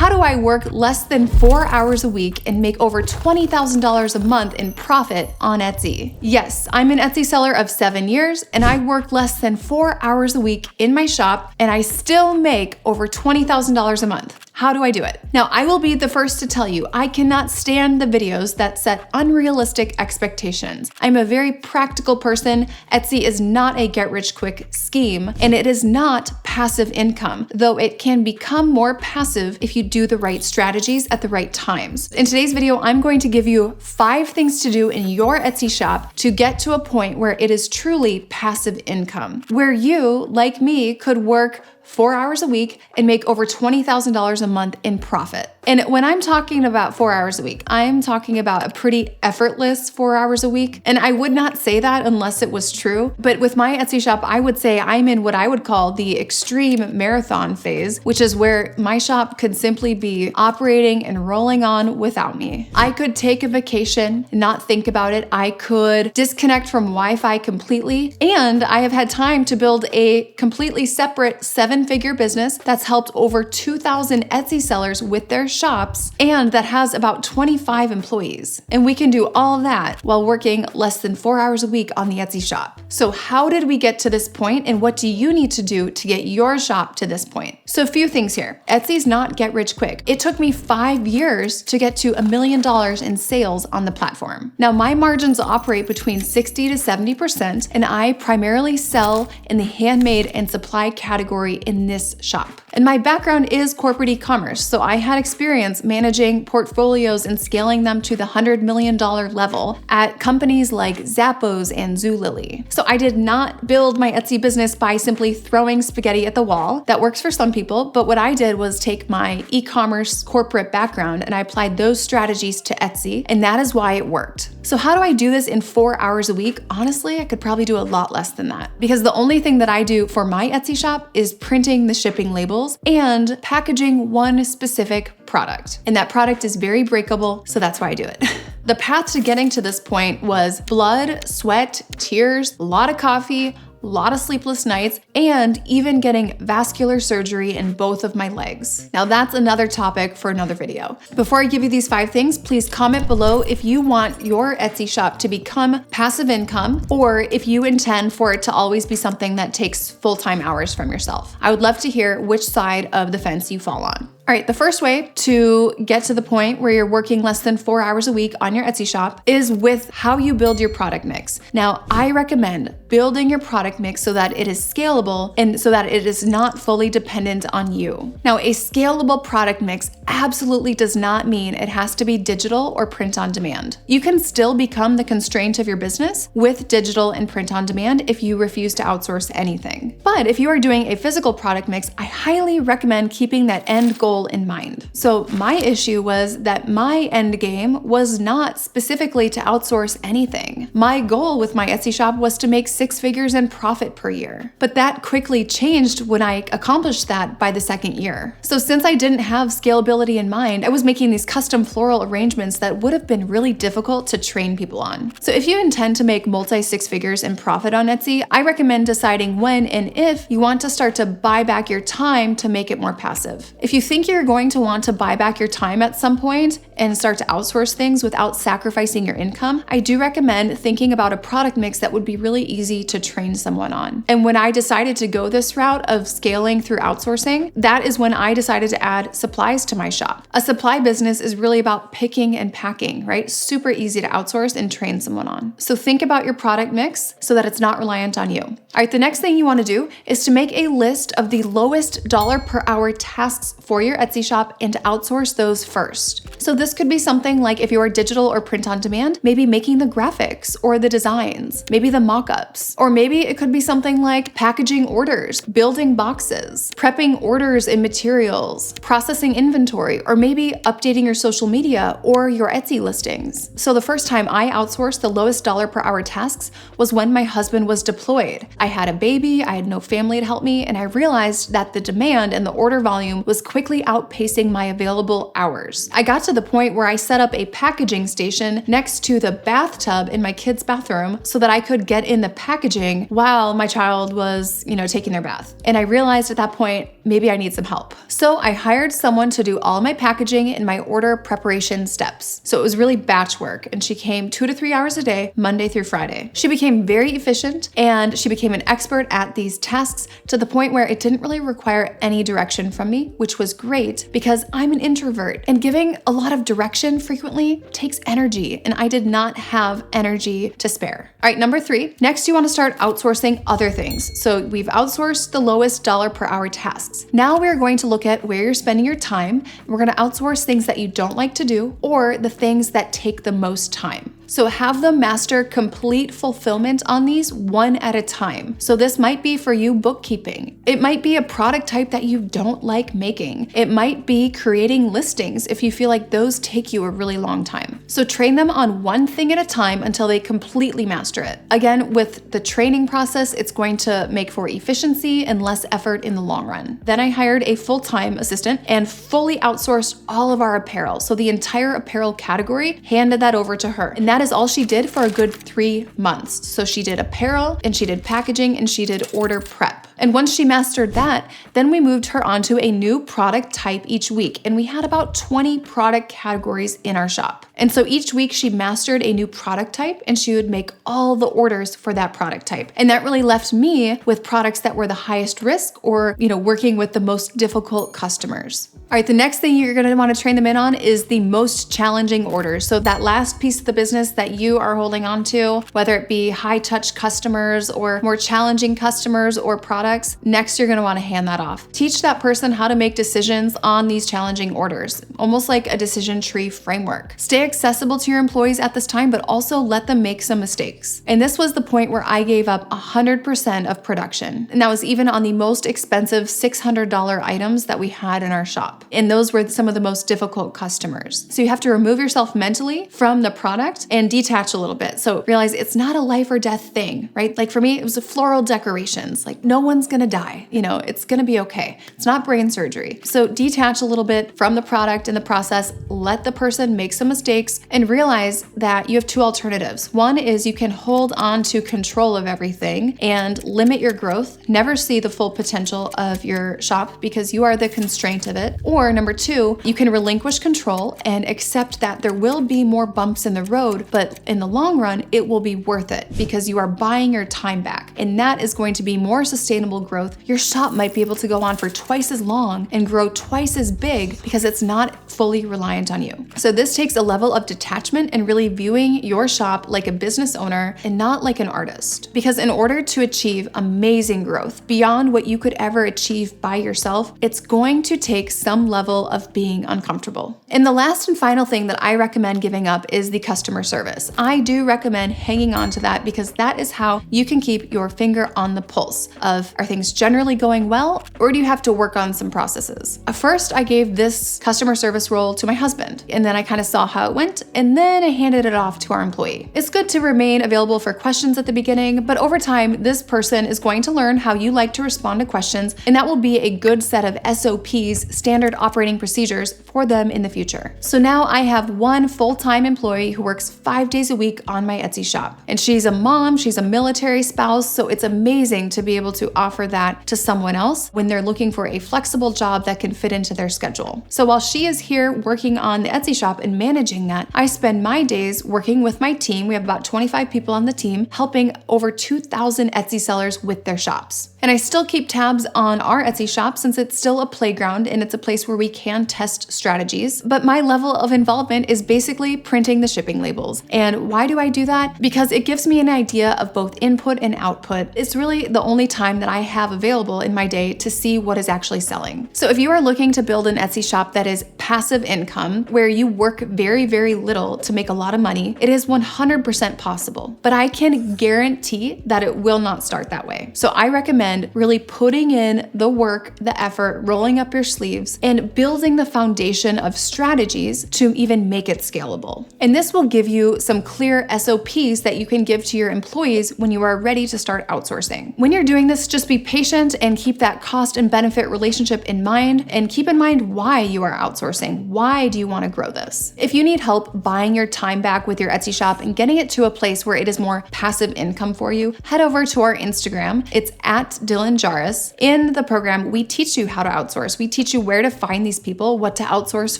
how do I work less than 4 hours a week and make over $20,000 a month in profit on Etsy? Yes, I'm an Etsy seller of 7 years and I work less than 4 hours a week in my shop and I still make over $20,000 a month. How do I do it? Now, I will be the first to tell you, I cannot stand the videos that set unrealistic expectations. I'm a very practical person. Etsy is not a get-rich-quick scheme, and it is not passive income, though it can become more passive if you do the right strategies at the right times. In today's video, I'm going to give you 5 things to do in your Etsy shop to get to a point where it is truly passive income, where you, like me, could work 4 hours a week and make over $20,000 a month in profit. And when I'm talking about 4 hours a week, I'm talking about a pretty effortless 4 hours a week. And I would not say that unless it was true. But with my Etsy shop, I would say I'm in what I would call the extreme marathon phase, which is where my shop could simply be operating and rolling on without me. I could take a vacation and not think about it. I could disconnect from Wi-Fi completely. And I have had time to build a completely separate 7-figure business that's helped over 2,000 Etsy sellers with their shops and that has about 25 employees. And we can do all that while working less than 4 hours a week on the Etsy shop. So how did we get to this point and what do you need to do to get your shop to this point? So a few things here. Etsy's not get rich quick. It took me 5 years to get to $1 million in sales on the platform. Now my margins operate between 60 to 70% and I primarily sell in the handmade and supply category in this shop. And my background is corporate e-commerce, so I had experience managing portfolios and scaling them to the $100 million level at companies like Zappos and Zulily. So I did not build my Etsy business by simply throwing spaghetti at the wall. That works for some people, but what I did was take my e-commerce corporate background and I applied those strategies to Etsy, and that is why it worked. So how do I do this in 4 hours a week? Honestly, I could probably do a lot less than that because the only thing that I do for my Etsy shop is printing the shipping labels and packaging one specific product. And that product is very breakable, so that's why I do it. The path to getting to this point was blood, sweat, tears, a lot of coffee, a lot of sleepless nights, and even getting vascular surgery in both of my legs. Now that's another topic for another video. Before I give you these 5 things, please comment below if you want your Etsy shop to become passive income or if you intend for it to always be something that takes full-time hours from yourself. I would love to hear which side of the fence you fall on. All right, the first way to get to the point where you're working less than 4 hours a week on your Etsy shop is with how you build your product mix. Now, I recommend building your product mix so that it is scalable and so that it is not fully dependent on you. Now, a scalable product mix absolutely does not mean it has to be digital or print on demand. You can still become the constraint of your business with digital and print on demand if you refuse to outsource anything. But if you are doing a physical product mix, I highly recommend keeping that end goal in mind. So my issue was that my end game was not specifically to outsource anything. My goal with my Etsy shop was to make 6 figures in profit per year. But that quickly changed when I accomplished that by the 2nd year. So since I didn't have scalability in mind, I was making these custom floral arrangements that would have been really difficult to train people on. So if you intend to make multi 6 figures in profit on Etsy, I recommend deciding when and if you want to start to buy back your time to make it more passive. If you think you're going to want to buy back your time at some point and start to outsource things without sacrificing your income, I do recommend thinking about a product mix that would be really easy to train someone on. And when I decided to go this route of scaling through outsourcing, that is when I decided to add supplies to my shop. A supply business is really about picking and packing, right? Super easy to outsource and train someone on. So think about your product mix so that it's not reliant on you. All right, the next thing you want to do is to make a list of the lowest dollar per hour tasks for your Etsy shop and to outsource those first. So this could be something like if you are digital or print on demand, maybe making the graphics or the designs, maybe the mock-ups, or maybe it could be something like packaging orders, building boxes, prepping orders and materials, processing inventory, or maybe updating your social media or your Etsy listings. So the first time I outsourced the lowest dollar per hour tasks was when my husband was deployed. I had a baby, I had no family to help me, and I realized that the demand and the order volume was quickly outpacing my available hours. I got to the point where I set up a packaging station next to the bathtub in my kids' bathroom so that I could get in the packaging while my child was, taking their bath. And I realized at that point, maybe I need some help. So I hired someone to do all of my packaging and my order preparation steps. So it was really batch work, and she came 2 to 3 hours a day, Monday through Friday. She became very efficient, and she became an expert at these tasks to the point where it didn't really require any direction from me, which was great because I'm an introvert, and giving a lot of direction frequently takes energy, and I did not have energy to spare. All right, number 3, next you want to start outsourcing other things. So we've outsourced the lowest dollar per hour tasks. Now we're going to look at where you're spending your time. We're going to outsource things that you don't like to do or the things that take the most time. So have them master complete fulfillment on these one at a time. So this might be for you bookkeeping. It might be a product type that you don't like making. It might be creating listings if you feel like those take you a really long time. So train them on one thing at a time until they completely master it. Again, with the training process, it's going to make for efficiency and less effort in the long run. Then I hired a full-time assistant and fully outsourced all of our apparel. So the entire apparel category, handed that over to her. And that is all she did for a good 3 months. So she did apparel, and she did packaging, and she did order prep. And once she mastered that, then we moved her onto a new product type each week. And we had about 20 product categories in our shop. And so each week she mastered a new product type, and she would make all the orders for that product type. And that really left me with products that were the highest risk or, working with the most difficult customers. All right, the next thing you're going to want to train them in on is the most challenging orders. So that last piece of the business that you are holding on to, whether it be high touch customers or more challenging customers or products, next you're going to want to hand that off. Teach that person how to make decisions on these challenging orders, almost like a decision tree framework. Stay accessible to your employees at this time, but also let them make some mistakes. And this was the point where I gave up 100% of production. And that was even on the most expensive $600 items that we had in our shop. And those were some of the most difficult customers. So you have to remove yourself mentally from the product and detach a little bit. So realize it's not a life or death thing, right? Like for me, it was a floral decorations. Like no one's gonna die, it's gonna be okay. It's not brain surgery. So detach a little bit from the product in the process, let the person make some mistakes, and realize that you have 2 alternatives. One is you can hold on to control of everything and limit your growth, never see the full potential of your shop because you are the constraint of it. Or number 2, you can relinquish control and accept that there will be more bumps in the road, but in the long run, it will be worth it because you are buying your time back. And that is going to be more sustainable growth. Your shop might be able to go on for twice as long and grow twice as big because it's not fully reliant on you. So this takes a level of detachment and really viewing your shop like a business owner and not like an artist. Because in order to achieve amazing growth beyond what you could ever achieve by yourself, it's going to take some level of being uncomfortable. And the last and final thing that I recommend giving up is the customer service. I do recommend hanging on to that because that is how you can keep your finger on the pulse of, are things generally going well, or do you have to work on some processes? First, I gave this customer service role to my husband, and then I kind of saw how it went, and then I handed it off to our employee. It's good to remain available for questions at the beginning, but over time, this person is going to learn how you like to respond to questions, and that will be a good set of SOPs, standard operating procedures, for them in the future. So now I have one full-time employee who works 5 days a week on my Etsy shop. And she's a mom, she's a military spouse, so it's amazing to be able to offer that to someone else when they're looking for a flexible job that can fit into their schedule. So while she is here working on the Etsy shop and managing that, I spend my days working with my team. We have about 25 people on the team, helping over 2,000 Etsy sellers with their shops. And I still keep tabs on our Etsy shop since it's still a playground and it's a place where we can test strategies. But my level of involvement is basically printing the shipping labels. And why do I do that? Because it gives me an idea of both input and output. It's really the only time that I have available in my day to see what is actually selling. So if you are looking to build an Etsy shop that is passive income, where you work very, very little to make a lot of money, it is 100% possible. But I can guarantee that it will not start that way. So I recommend really putting in the work, the effort, rolling up your sleeves, and building the foundation of strategies to even make it scalable. And this will give you some clear SOPs that you can give to your employees when you are ready to start outsourcing. When you're doing this, just be patient and keep that cost and benefit relationship in mind, and keep in mind why you are outsourcing. Why do you want to grow this? If you need help buying your time back with your Etsy shop and getting it to a place where it is more passive income for you, head over to our Instagram. It's at Dylan Jarrus. In the program, we teach you how to outsource. We teach you where to find these people, what to outsource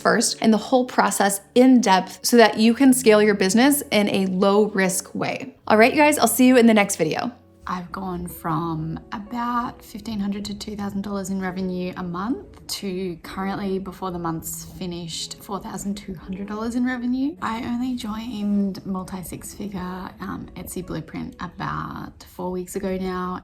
first, and the whole process in depth so that you can scale your business in a low risk way. All right, you guys, I'll see you in the next video. I've gone from about $1,500 to $2,000 in revenue a month to currently, before the month's finished, $4,200 in revenue. I only joined multi-six-figure Etsy Blueprint about 4 weeks ago now.